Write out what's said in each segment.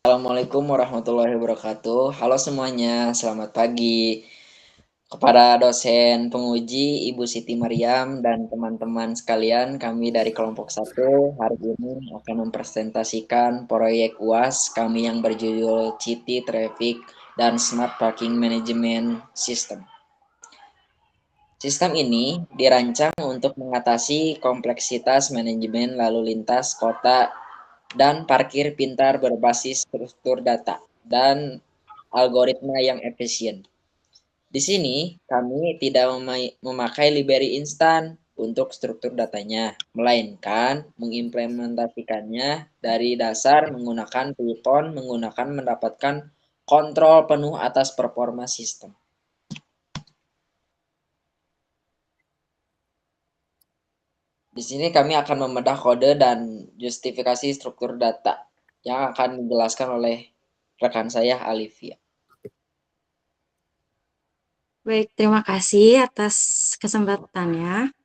Assalamualaikum warahmatullahi wabarakatuh. Halo semuanya, selamat pagi. Kepada dosen penguji Ibu Siti Maryam dan teman-teman sekalian, kami dari kelompok 1 hari ini akan mempresentasikan proyek UAS kami yang berjudul City Traffic dan Smart Parking Management System. Sistem ini dirancang untuk mengatasi kompleksitas manajemen lalu lintas kota dan parkir pintar berbasis struktur data dan algoritma yang efisien. Di sini, kami tidak memakai library instan untuk struktur datanya, melainkan mengimplementasikannya dari dasar menggunakan Python mendapatkan kontrol penuh atas performa sistem. Di sini kami akan membedah kode dan justifikasi struktur data yang akan dijelaskan oleh rekan saya Alivia. Baik, terima kasih atas kesempatannya.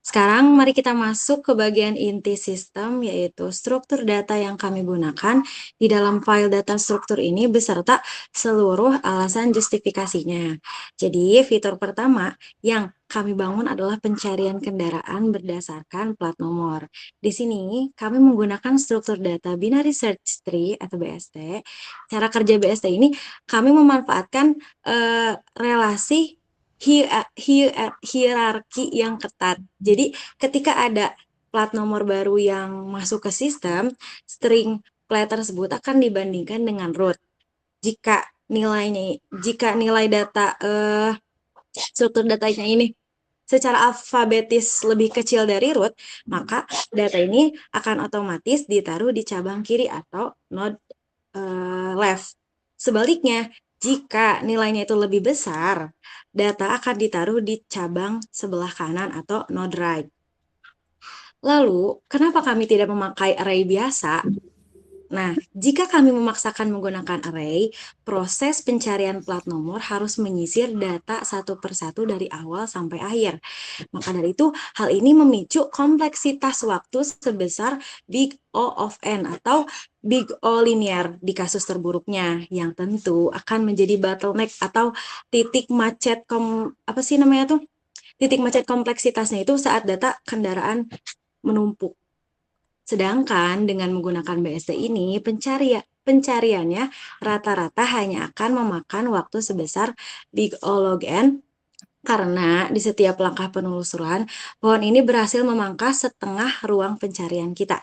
Sekarang mari kita masuk ke bagian inti sistem, yaitu struktur data yang kami gunakan di dalam file data struktur ini beserta seluruh alasan justifikasinya. Jadi, fitur pertama yang kami bangun adalah pencarian kendaraan berdasarkan plat nomor. Di sini, kami menggunakan struktur data binary search tree atau BST. Cara kerja BST ini, kami memanfaatkan relasi hierarki yang ketat. Jadi ketika ada plat nomor baru yang masuk ke sistem, string plat tersebut akan dibandingkan dengan root. Jika nilai data struktur datanya ini secara alfabetis lebih kecil dari root, maka data ini akan otomatis ditaruh di cabang kiri atau node left. Sebaliknya, jika nilainya itu lebih besar, data akan ditaruh di cabang sebelah kanan atau node right. Lalu, kenapa kami tidak memakai array biasa? Nah, jika kami memaksakan menggunakan array, proses pencarian plat nomor harus menyisir data satu persatu dari awal sampai akhir. Maka dari itu, hal ini memicu kompleksitas waktu sebesar big O of n atau big O linear di kasus terburuknya, yang tentu akan menjadi bottleneck atau titik macet titik macet kompleksitasnya itu saat data kendaraan menumpuk. Sedangkan dengan menggunakan BST ini, pencariannya rata-rata hanya akan memakan waktu sebesar big O log n, karena di setiap langkah penelusuran, pohon ini berhasil memangkas setengah ruang pencarian kita.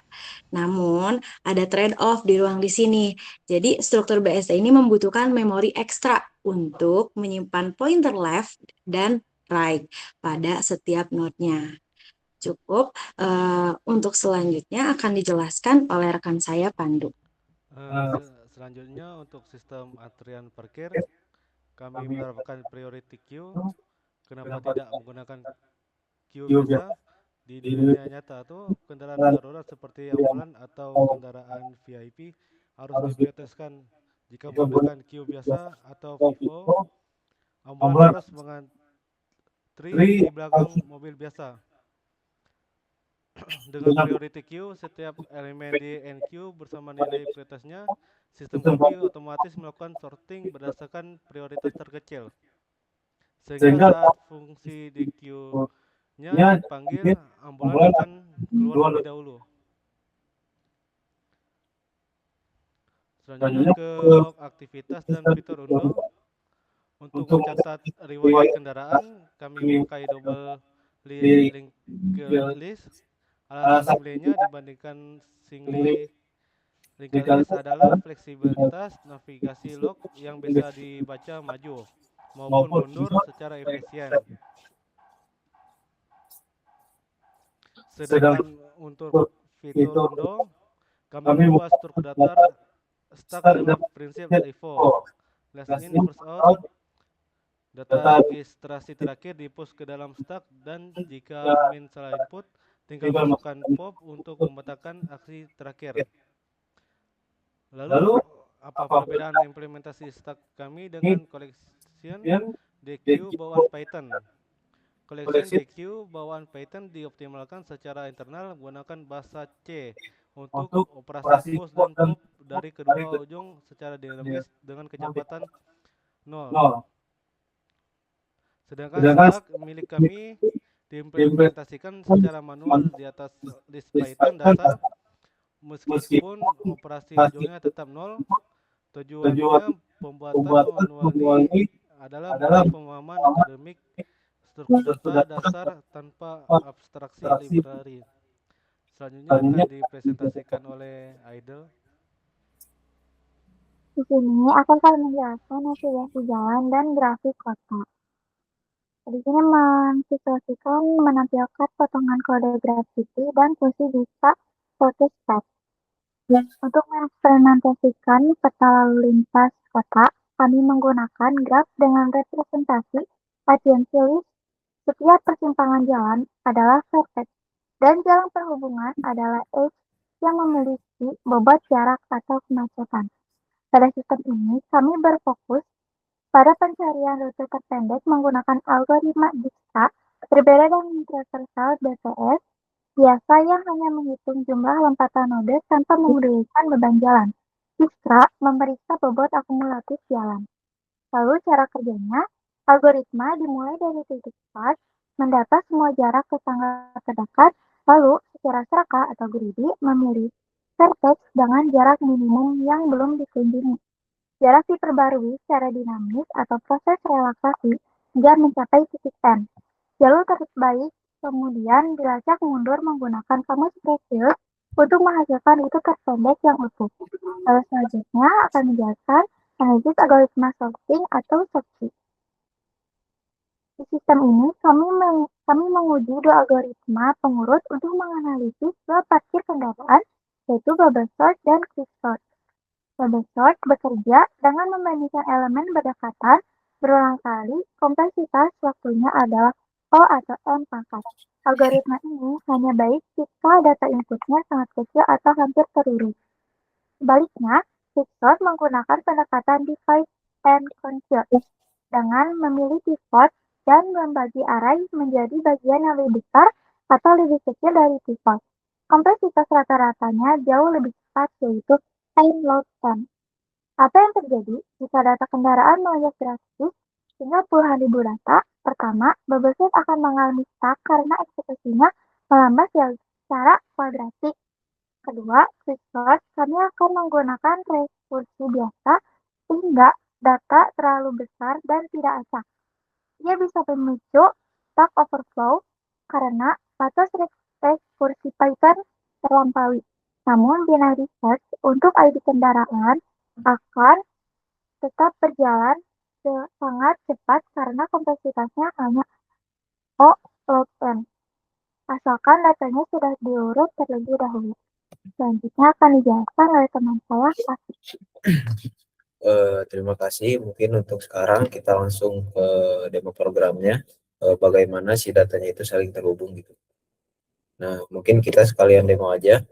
Namun, ada trade-off di ruang di sini. Jadi, struktur BST ini membutuhkan memori ekstra untuk menyimpan pointer left dan right pada setiap node-nya. Cukup. Untuk selanjutnya akan dijelaskan oleh rekan saya, Pandu. Selanjutnya untuk sistem antrian parkir, kami menerapkan priority queue. Kenapa tidak menggunakan queue biasa? Di dunia nyata tuh kendaraan darurat seperti ambulan atau kendaraan VIP harus diprioritaskan. Jika menggunakan queue biasa atau FIFO, ambulan harus mengantri di belakang mobil biasa. Dengan priority queue, setiap elemen di NQ bersama nilai prioritasnya, sistem kami otomatis melakukan sorting berdasarkan prioritas terkecil. Sehingga saat fungsi di queue-nya dipanggil, ambulan akan keluar lebih dahulu. Selanjutnya ke log aktivitas dan fitur undo. Untuk mencatat riwayat kendaraan, kami memakai double linked list. Alasan memilihnya dibandingkan singly linked list adalah fleksibilitas navigasi log yang bisa dibaca maju maupun mundur secara efisien. Sedangkan untuk fitur undo, kami mengubah struktur data stack dengan prinsip LIFO. Last in, first out. Data registrasi terakhir di-push ke dalam stack, dan jika admin salah input, tinggal masukkan pop untuk membatalkan aksi terakhir. Lalu, apa perbedaan implementasi stack kami dengan collection DQ bawaan Python? Collection DQ bawaan Python dioptimalkan secara internal menggunakan bahasa C untuk operasi push dan pop dari kedua ujung secara dinamis dengan kecepatan 0. Sedangkan slug milik kami diimplementasikan secara manual di atas disk Python dasar. Meskipun operasi ujungnya tetap 0, tujuannya pembuatan manual ini adalah murni pemahaman akademik struktur data dasar tanpa abstraksi library. Selanjutnya akan dipresentasikan oleh Idle. Di sini aku akan menjelaskan navigasi jalan dan grafik kota. Di sini mensituasikan menampilkan potongan kode Gravity dan fungsi bisa focus step. Untuk mengimplementasikan peta lalu lintas kota, kami menggunakan graf dengan representasi adiensi list. Setiap persimpangan jalan adalah vertex, dan jalan perhubungan adalah edge yang memiliki bobot jarak atau kemacetan. Pada sistem ini, kami berfokus pada pencarian rute terpendek menggunakan algoritma Dijkstra, berbeda dengan transversal BPS biasa yang hanya menghitung jumlah lompatan node tanpa memedulikan beban jalan. Dijkstra memeriksa bobot akumulatif jalan. Lalu cara kerjanya, algoritma dimulai dari titik start, mendata semua jarak ke tangga terdekat, lalu secara seraka atau greedy memilih vertex dengan jarak minimum yang belum dikunjungi. Jarak diperbarui secara dinamis atau proses relaksasi hingga mencapai titik N. Jalur terbaik kemudian dilacak mundur menggunakan kamus Precious untuk menghasilkan rute terpendek yang utuh. Lalu selanjutnya akan menjelaskan analisis algoritma sorting atau SORTI. Di sistem ini, kami menguji dua algoritma pengurut untuk menganalisis dua parkir kendaraan, yaitu bubble sort dan quicksort. Bubble sort bekerja dengan membandingkan elemen berdekatan berulang kali, kompleksitas waktunya adalah O atau N pangkat. Algoritma ini hanya baik jika data inputnya sangat kecil atau hampir terurut. Sebaliknya, quicksort menggunakan pendekatan divide and conquer dengan memilih pivot dan membagi array menjadi bagian yang lebih besar atau lebih kecil dari pivot. Kompleksitas rata-ratanya jauh lebih cepat, yaitu n log n. Apa yang terjadi jika data kendaraan melonjak drastis hingga puluhan ribu data? Pertama, bubble sort akan mengalami stuck karena eksekusinya melambat secara kuadratik. Kedua, quicksort kami akan menggunakan rekursi biasa sehingga data terlalu besar dan tidak acak. Ia bisa memicu stack overflow karena batas rekursi Python terlampaui. Namun, binary search untuk ID kendaraan akan tetap berjalan sangat cepat karena kompleksitasnya hanya O log n, asalkan datanya sudah diurut terlebih dahulu. Selanjutnya akan dijelaskan oleh teman saya, Asif. Terima kasih. Mungkin untuk sekarang kita langsung ke demo programnya, bagaimana si datanya itu saling terhubung gitu. Nah, mungkin kita sekalian demo aja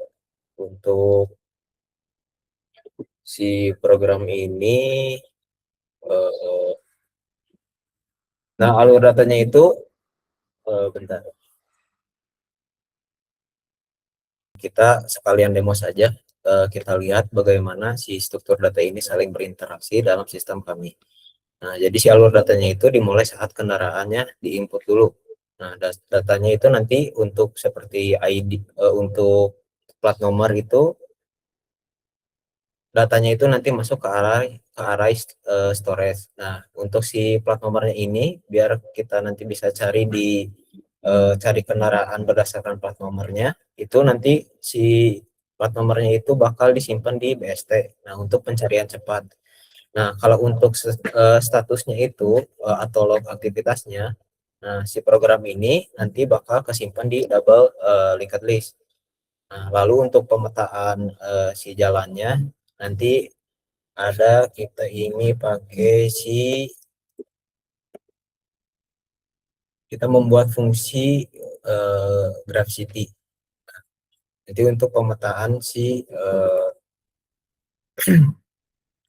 untuk si program ini. Nah, alur datanya itu bentar. Kita sekalian demo saja. Kita lihat bagaimana si struktur data ini saling berinteraksi dalam sistem kami. Nah, jadi si alur datanya itu dimulai saat kendaraannya diinput dulu. Nah, datanya itu nanti untuk seperti ID, untuk plat nomor itu, datanya itu nanti masuk ke array storage. Nah, untuk si plat nomornya ini, biar kita nanti bisa cari di cari kendaraan berdasarkan plat nomornya, itu nanti si plat nomornya itu bakal disimpan di BST. Nah, untuk pencarian cepat. Nah, kalau untuk statusnya itu atau log aktivitasnya, nah si program ini nanti bakal kesimpan di double linked list. Nah, lalu untuk pemetaan si jalannya nanti ada kita ini pakai kita membuat fungsi Graph-City. Jadi untuk pemetaan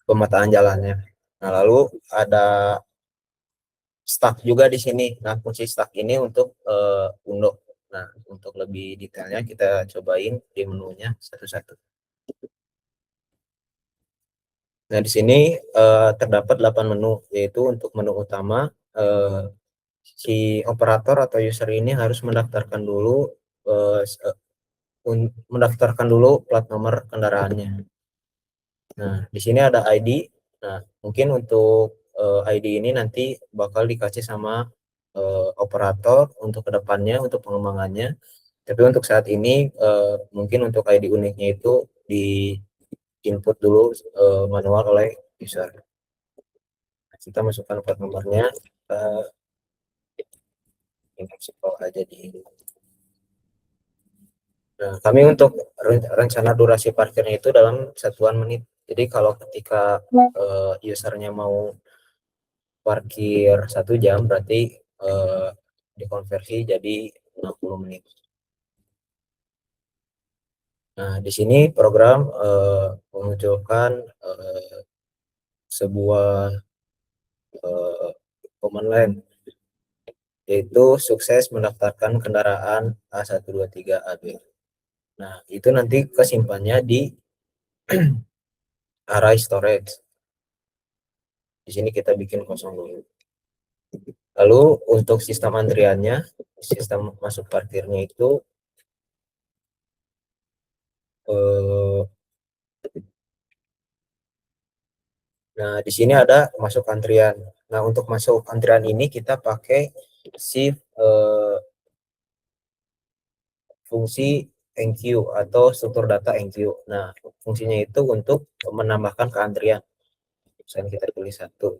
pemetaan jalannya. Nah, lalu ada stack juga di sini. Nah, fungsi stack ini untuk undo. Nah, untuk lebih detailnya kita cobain di menunya satu-satu. Nah, di sini terdapat 8 menu, yaitu untuk menu utama si operator atau user ini harus mendaftarkan dulu plat nomor kendaraannya. Nah, di sini ada ID. Nah, mungkin untuk ID ini nanti bakal dikasih sama operator untuk kedepannya, untuk pengembangannya. Tapi untuk saat ini mungkin untuk ID uniknya itu di input dulu manual oleh user. Nah, kita masukkan plat nomornya, kita install aja di. Nah, kami untuk rencana durasi parkirnya itu dalam satuan menit. Jadi kalau ketika usernya mau parkir 1 jam, berarti dikonversi jadi 60 menit. Nah, di sini program memunculkan sebuah command line, yaitu sukses mendaftarkan kendaraan A123AB. Nah, itu nanti kesimpannya di array storage. Di sini kita bikin kosong dulu. Lalu untuk sistem antriannya, sistem masuk parkirnya itu nah, di sini ada masuk antrian. Nah, untuk masuk antrian ini kita pakai si fungsi enqueue atau struktur data enqueue. Nah, fungsinya itu untuk menambahkan ke antrian. Misalnya kita pilih 1.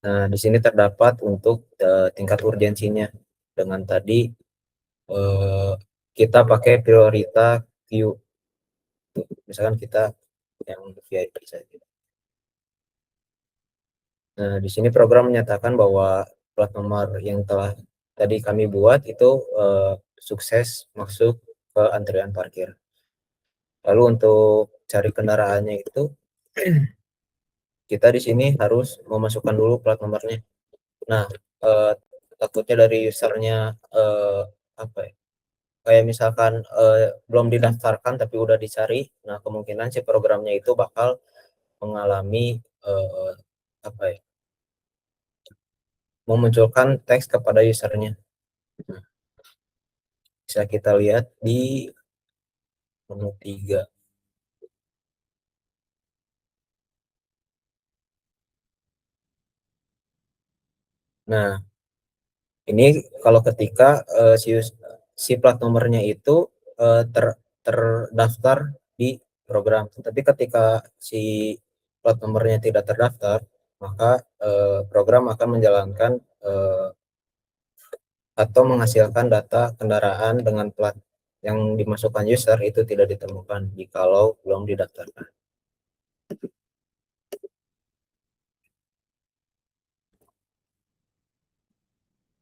Nah, di sini terdapat untuk tingkat urgensinya. Dengan tadi kita pakai prioritas queue. Misalkan kita yang VIP saja. Nah, di sini program menyatakan bahwa plat nomor yang telah tadi kami buat itu sukses masuk ke antrian parkir. Lalu untuk cari kendaraannya itu kita di sini harus memasukkan dulu plat nomornya. Nah, takutnya dari usernya apa ya? Kayak misalkan belum didaftarkan tapi udah dicari, nah kemungkinan si programnya itu bakal mengalami apa ya? Memunculkan teks kepada usernya. Nah, bisa kita lihat di menu 3. Nah, ini kalau ketika si plat nomornya itu terdaftar di program, tapi ketika si plat nomornya tidak terdaftar, maka program akan menjalankan atau menghasilkan data kendaraan dengan plat yang dimasukkan user itu tidak ditemukan jikalau belum didaftarkan.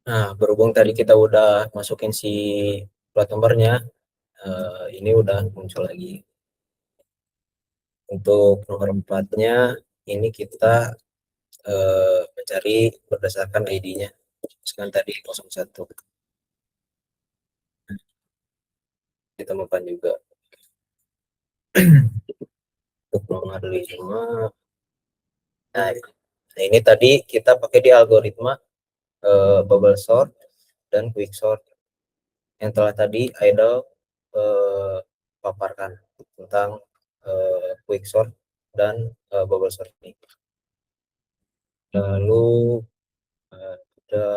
Nah, berhubung tadi kita udah masukin si plat nomornya, ini udah muncul lagi. Untuk nomor 4-nya, ini kita mencari berdasarkan ID-nya. Misalkan tadi 01. Ditemukan juga. Untuk nomor 5. Nah, ini tadi kita pakai di algoritma bubble sort dan quick sort yang telah tadi Idle paparkan tentang quick sort dan bubble sort ini. Lalu ada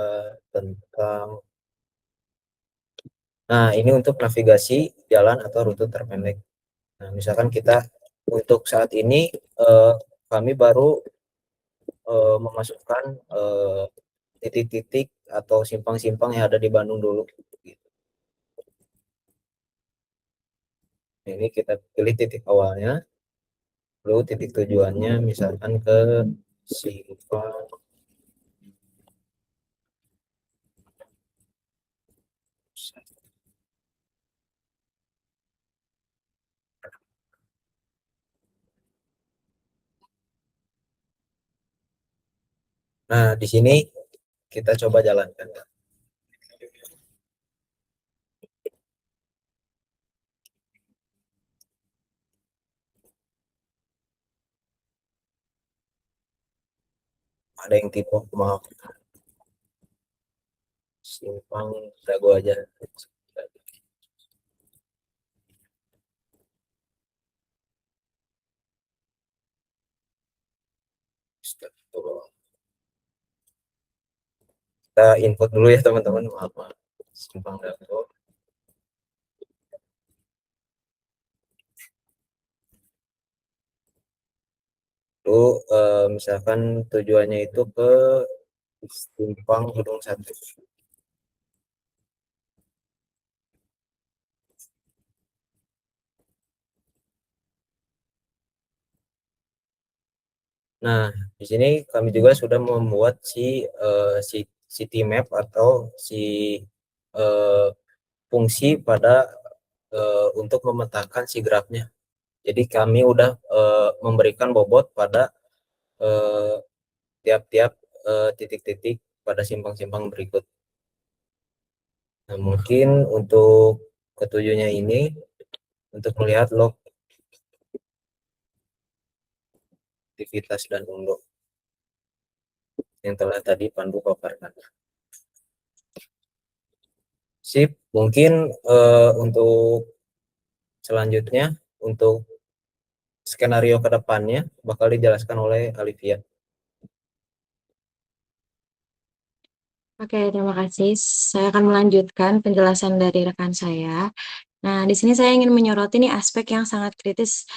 tentang ini untuk navigasi jalan atau rute terpendek. Nah, misalkan kita untuk saat ini kami baru memasukkan titik-titik atau simpang-simpang yang ada di Bandung dulu. Ini kita pilih titik awalnya, lalu titik tujuannya misalkan ke simpang Nah, di sini kita coba jalankan. Ada yang tipe, maaf, simpang dago aja. Kita input dulu ya teman-teman, maaf, simpang dago. Lalu misalkan tujuannya itu ke simpang Gedung 1. Nah, di sini kami juga sudah membuat city map atau eh, fungsi pada untuk memetakan si grafnya. Jadi kami udah memberikan bobot pada eh, tiap-tiap titik-titik pada simpang-simpang berikut. Nah, mungkin untuk ketujuhnya ini untuk melihat log aktivitas dan unduh yang telah tadi Pandu paparkan. Sip, mungkin untuk selanjutnya untuk skenario ke depannya bakal dijelaskan oleh Alivia. Oke, terima kasih. Saya akan melanjutkan penjelasan dari rekan saya. Nah, di sini saya ingin menyoroti nih aspek yang sangat kritis.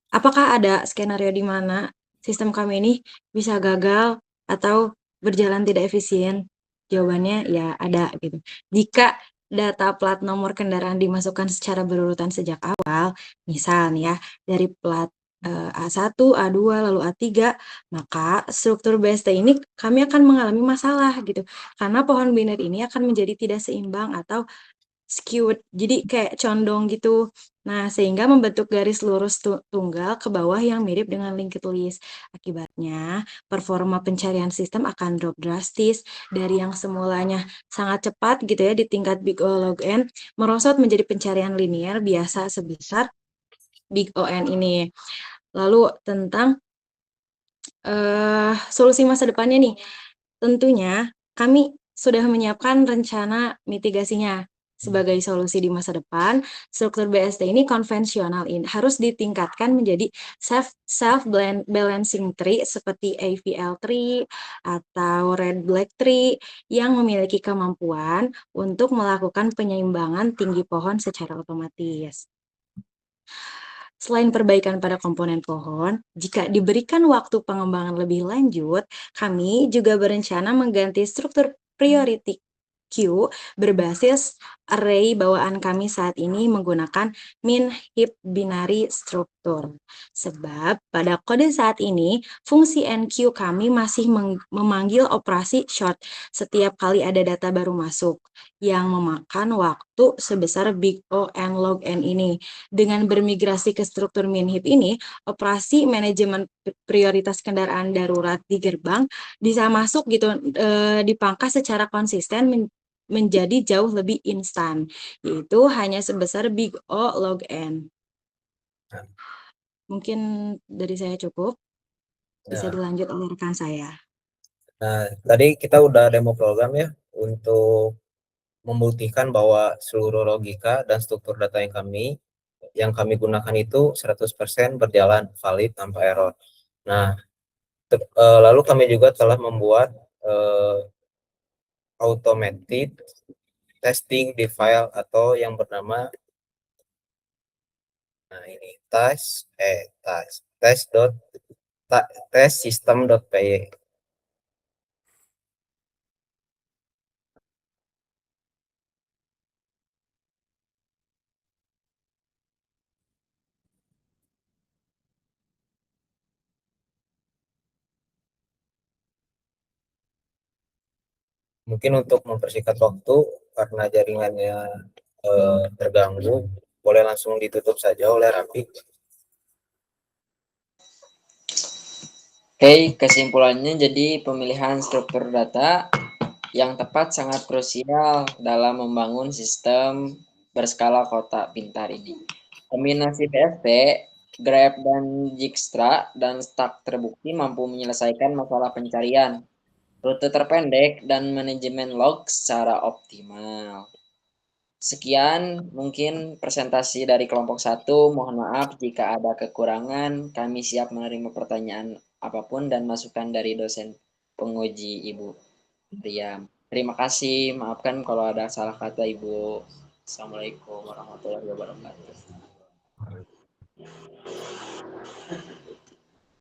Apakah ada skenario di mana sistem kami ini bisa gagal atau berjalan tidak efisien? Jawabannya ya ada gitu. Jika data plat nomor kendaraan dimasukkan secara berurutan sejak awal, misal nih ya, dari plat A1, A2, lalu A3, maka struktur BST ini kami akan mengalami masalah gitu. Karena pohon biner ini akan menjadi tidak seimbang atau skewed, jadi kayak condong gitu. Nah, sehingga membentuk garis lurus tunggal ke bawah yang mirip dengan linked list. Akibatnya, performa pencarian sistem akan drop drastis dari yang semulanya sangat cepat gitu ya di tingkat big O log n, merosot menjadi pencarian linear biasa sebesar big O n ini. Lalu tentang solusi masa depannya nih, tentunya kami sudah menyiapkan rencana mitigasinya. Sebagai solusi di masa depan, struktur BST ini konvensional harus ditingkatkan menjadi self balancing tree seperti AVL tree atau red black tree yang memiliki kemampuan untuk melakukan penyeimbangan tinggi pohon secara otomatis. Selain perbaikan pada komponen pohon, jika diberikan waktu pengembangan lebih lanjut, kami juga berencana mengganti struktur priority queue berbasis array bawaan kami saat ini menggunakan min heap binary struktur. Sebab pada kode saat ini, fungsi enqueue kami masih memanggil operasi short setiap kali ada data baru masuk, yang memakan waktu sebesar big O n log n ini. Dengan bermigrasi ke struktur min heap ini, operasi manajemen prioritas kendaraan darurat di gerbang bisa masuk gitu, dipangkas secara konsisten menjadi jauh lebih instan, yaitu hanya sebesar big O log n. Mungkin dari saya cukup, bisa dilanjut oleh rekan saya. Nah, tadi kita udah demo program ya untuk membuktikan bahwa seluruh logika dan struktur data yang kami gunakan itu 100% berjalan valid tanpa error. Nah, lalu kami juga telah membuat automated testing di file atau yang bernama ini test system.py. Mungkin untuk mempersingkat waktu karena jaringannya terganggu, boleh langsung ditutup saja oleh Raffi. Oke, kesimpulannya jadi pemilihan struktur data yang tepat sangat krusial dalam membangun sistem berskala kota pintar ini. Kombinasi PFP, Grab dan Dijkstra dan Stack terbukti mampu menyelesaikan masalah pencarian, rute terpendek, dan manajemen log secara optimal. Sekian mungkin presentasi dari kelompok 1. Mohon maaf jika ada kekurangan. Kami siap menerima pertanyaan apapun dan masukan dari dosen penguji Ibu Riam. Terima kasih. Maafkan kalau ada salah kata Ibu. Assalamualaikum warahmatullahi wabarakatuh.